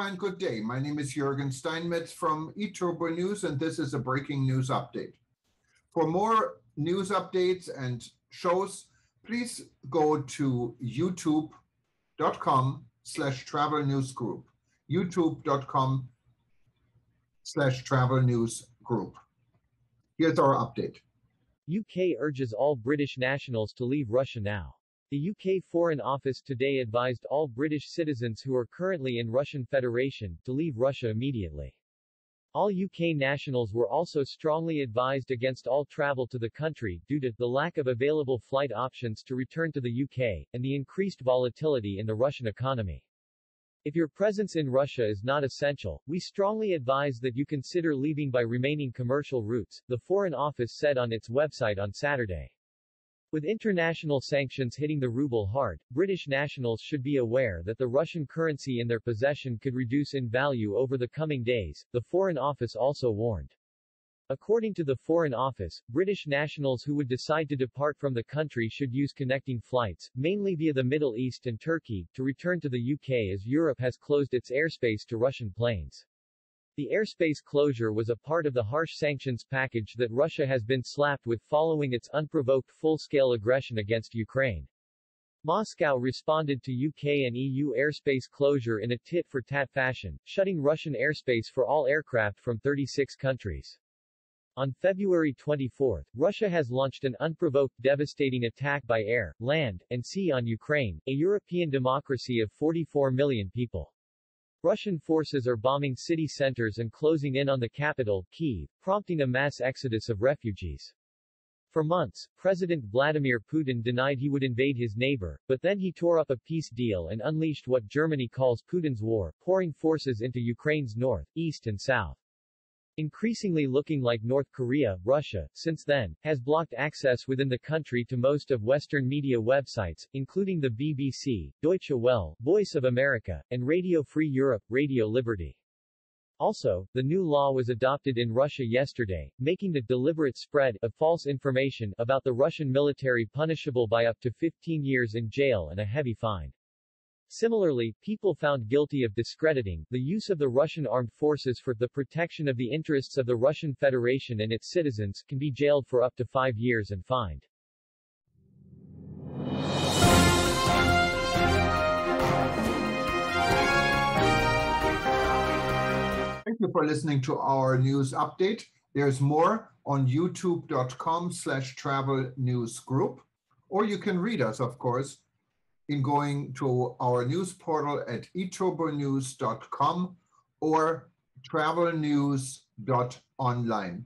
and good day. My name is Jürgen Steinmetz from eTurboNews, and this is a breaking news update. For more news updates and shows, please go to youtube.com/travel news group, youtube.com/travel news group. Here's our update. UK urges all British nationals to leave Russia now. The UK Foreign Office today advised all British citizens who are currently in Russian Federation to leave Russia immediately. All UK nationals were also strongly advised against all travel to the country due to the lack of available flight options to return to the UK, and the increased volatility in the Russian economy. If your presence in Russia is not essential, we strongly advise that you consider leaving by remaining commercial routes, the Foreign Office said on its website on Saturday. With international sanctions hitting the ruble hard, British nationals should be aware that the Russian currency in their possession could reduce in value over the coming days, the Foreign Office also warned. According to the Foreign Office, British nationals who would decide to depart from the country should use connecting flights, mainly via the Middle East and Turkey, to return to the UK as Europe has closed its airspace to Russian planes. The airspace closure was a part of the harsh sanctions package that Russia has been slapped with following its unprovoked full-scale aggression against Ukraine. Moscow responded to UK and EU airspace closure in a tit-for-tat fashion, shutting Russian airspace for all aircraft from 36 countries. On February 24, Russia has launched an unprovoked devastating attack by air, land, and sea on Ukraine, a European democracy of 44 million people. Russian forces are bombing city centers and closing in on the capital, Kyiv, prompting a mass exodus of refugees. For months, President Vladimir Putin denied he would invade his neighbor, but then he tore up a peace deal and unleashed what Germany calls Putin's war, pouring forces into Ukraine's north, east and south. Increasingly looking like North Korea, Russia, since then, has blocked access within the country to most of Western media websites, including the BBC, Deutsche Welle, Voice of America, and Radio Free Europe, Radio Liberty. Also, the new law was adopted in Russia yesterday, making the deliberate spread of false information about the Russian military punishable by up to 15 years in jail and a heavy fine. Similarly, people found guilty of discrediting the use of the Russian armed forces for the protection of the interests of the Russian Federation and its citizens can be jailed for up to 5 years and fined. Thank you for listening to our news update. There's more on youtube.com/travel news group, or you can read us, of course, in going to our news portal at eTurboNews.com or travelnews.online.